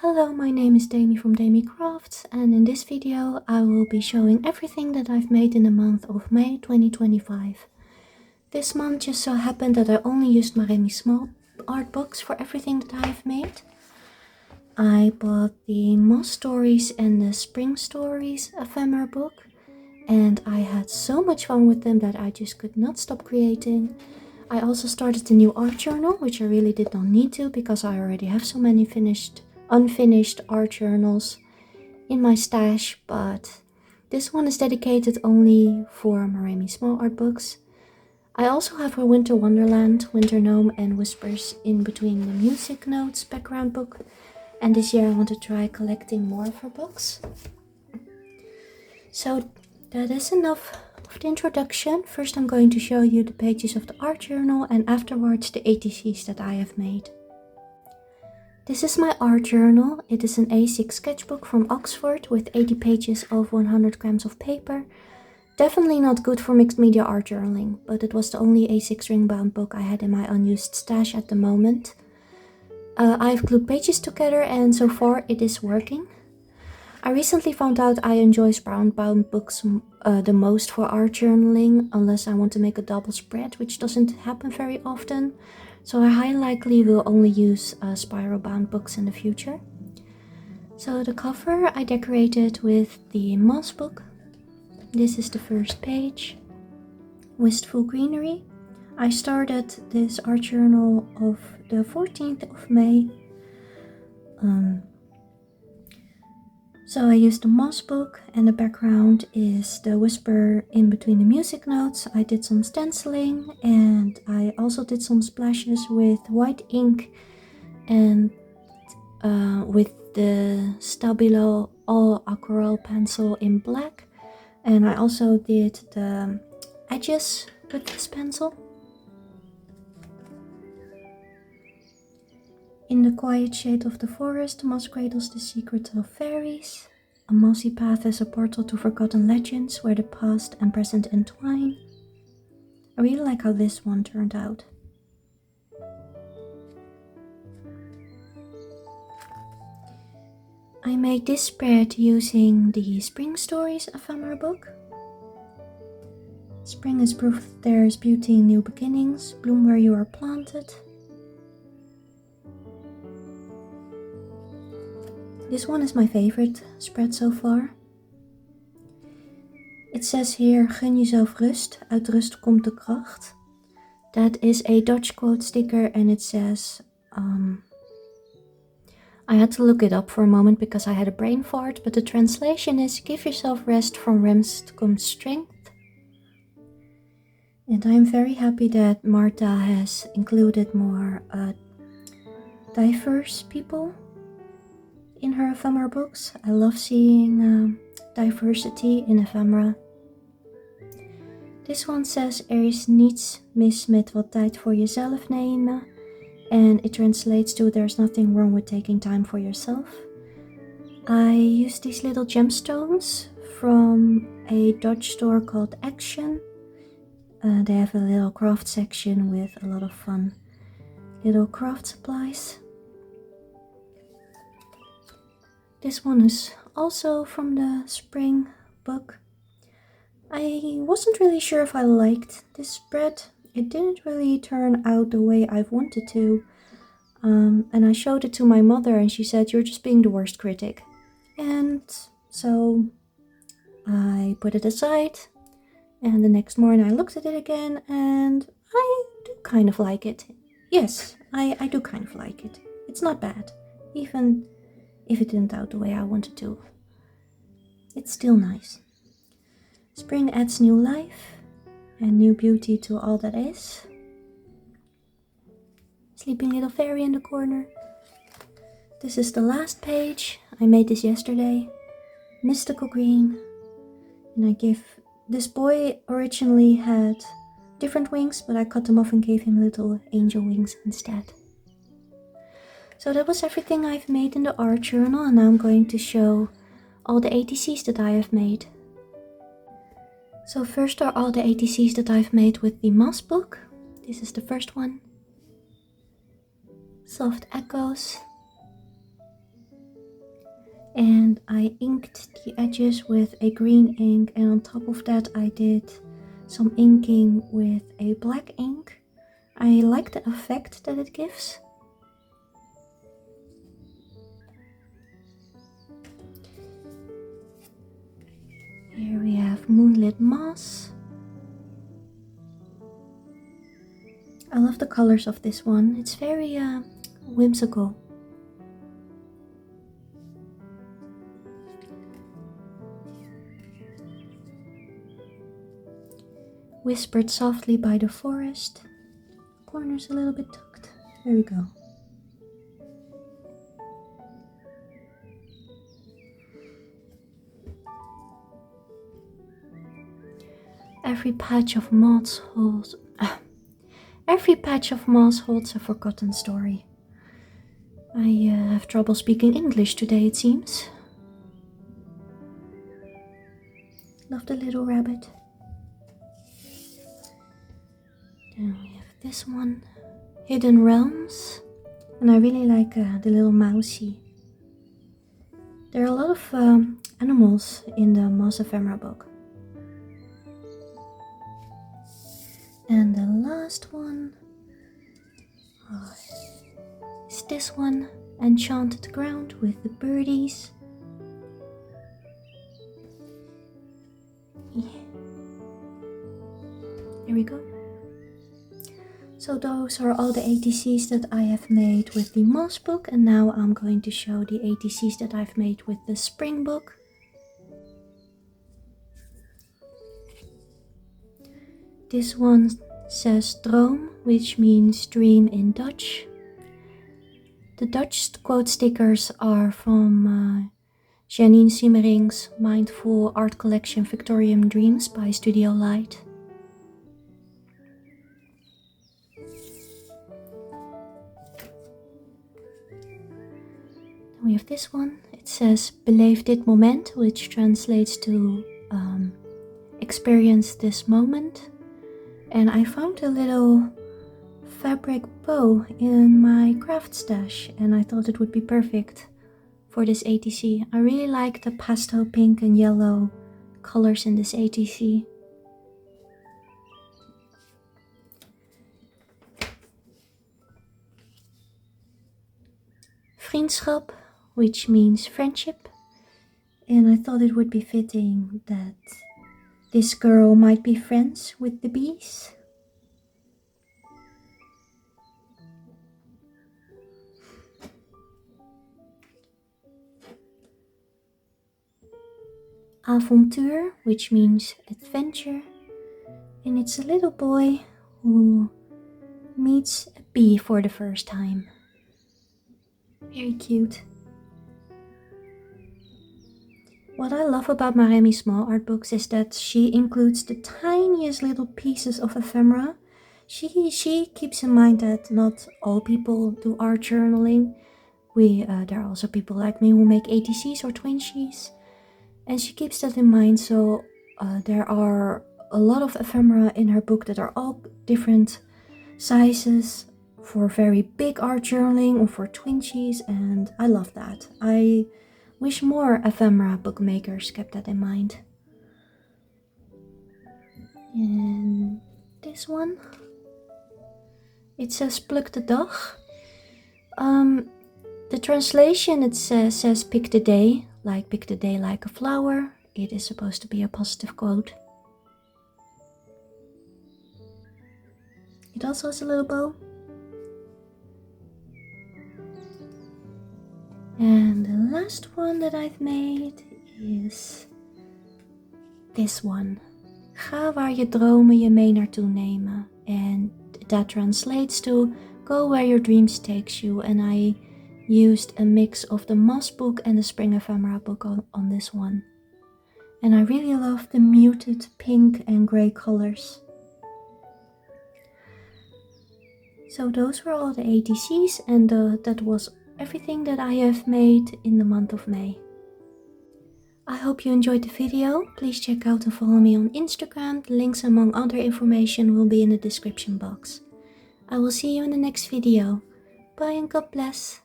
Hello, my name is Demy from Demy Crafts, and in this video I will be showing everything that I've made in the month of May 2025. This month just so happened that I only used Maremi Smallart books for everything that I've made. I bought the Moss Stories and the Spring Stories ephemera book, and I had so much fun with them that I just could not stop creating. I also started the new art journal, which I really did not need to because I already have so many unfinished art journals in my stash, but this one is dedicated only for Maremi Smallart books. I also have a Winter Wonderland, Winter Gnome and Whispers in between the music notes background book, and this year I want to try collecting more of her books. So that is enough of the introduction. First I'm going to show you the pages of the art journal and afterwards the ATCs that I have made. This is my art journal. It is an A6 sketchbook from Oxford with 80 pages of 100 grams of paper. Definitely not good for mixed media art journaling, but it was the only A6 ring-bound book I had in my unused stash at the moment. I've glued pages together and so far it is working. I recently found out I enjoy brown-bound books the most for art journaling, unless I want to make a double spread, which doesn't happen very often. So I highly likely will only use spiral-bound books in the future. So the cover I decorated with the Moss book. This is the first page. Wistful Greenery. I started this art journal of the 14th of May. So I used the Moss book and the background is the whisper in between the music notes. I did some stenciling and I also did some splashes with white ink and with the Stabilo all aquarelle pencil in black. And I also did the edges with this pencil. In the quiet shade of the forest, moss cradles the secrets of fairies. A mossy path is a portal to forgotten legends where the past and present entwine. I really like how this one turned out. I made this spread using the Spring Stories ephemera book. Spring is proof that there is beauty in new beginnings, bloom where you are planted. This one is my favorite spread so far. It says here, gun jezelf rust, uit rust komt de kracht. That is a Dutch quote sticker and it says, I had to look it up for a moment because I had a brain fart, but the translation is, give yourself rest, from rest comes strength. And I'm very happy that Marta has included more diverse people in her ephemera books. I love seeing diversity in ephemera. This one says, er is niets mis met wat tijd voor jezelf nemen. And it translates to, there's nothing wrong with taking time for yourself. I used these little gemstones from a Dutch store called Action. They have a little craft section with a lot of fun little craft supplies. This one is also from the Spring book. I wasn't really sure if I liked this spread. It didn't really turn out the way I wanted to. And I showed it to my mother and she said, you're just being the worst critic. And so I put it aside. And the next morning I looked at it again and I do kind of like it. Yes, I do kind of like it. It's not bad. Even if it didn't out the way I wanted to. It's still nice. Spring adds new life and new beauty to all that is. Sleeping little fairy in the corner. This is the last page. I made this yesterday. Mystical green. And I gave this boy originally had different wings, but I cut them off and gave him little angel wings instead. So that was everything I've made in the art journal, and now I'm going to show all the ATCs that I have made. So first are all the ATCs that I've made with the Moss book. This is the first one. Soft Echoes. And I inked the edges with a green ink, and on top of that I did some inking with a black ink. I like the effect that it gives. Here we have Moonlit Moss. I love the colors of this one. It's very whimsical. Whispered Softly by the Forest. Corner's a little bit tucked. There we go. Every patch of moss holds a forgotten story. I have trouble speaking English today, it seems. Love the little rabbit. Then we have this one, Hidden Realms, and I really like the little mousey. There are a lot of animals in the Moss Ephemera book. And the last one is this one, Enchanted Ground with the birdies. Yeah. There we go. So those are all the ATCs that I have made with the Moss book, and now I'm going to show the ATCs that I've made with the Spring book. This one says Droom, which means dream in Dutch. The Dutch quote stickers are from Janine Siemering's Mindful Art Collection Victorian Dreams by Studio Light. Then we have this one. It says Beleef dit moment, which translates to experience this moment. And I found a little fabric bow in my craft stash, and I thought it would be perfect for this ATC. I really like the pastel pink and yellow colors in this ATC. Vriendschap, which means friendship, and I thought it would be fitting that this girl might be friends with the bees. Avontuur, which means adventure, and it's a little boy who meets a bee for the first time. Very cute. What I love about Maremi Smallart books is that she includes the tiniest little pieces of ephemera. She keeps in mind that not all people do art journaling. There are also people like me who make ATCs or twinsies, and she keeps that in mind. So there are a lot of ephemera in her book that are all different sizes for very big art journaling or for twinsies, and I love that. I wish more ephemera bookmakers kept that in mind. And this one, it says Pluk de dag. The translation, it says pick the day, like pick the day like a flower. It is supposed to be a positive quote. It also has a little bow. And the last one that I've made is this one. Ga waar je dromen je mee naartoe nemen. And that translates to go where your dreams takes you. And I used a mix of the Moss book and the Spring Ephemera book on this one. And I really love the muted pink and grey colors. So those were all the ATCs, and that was everything that I have made in the month of May. I hope you enjoyed the video. Please check out and follow me on Instagram. The links among other information will be in the description box. I will see you in the next video. Bye and God bless.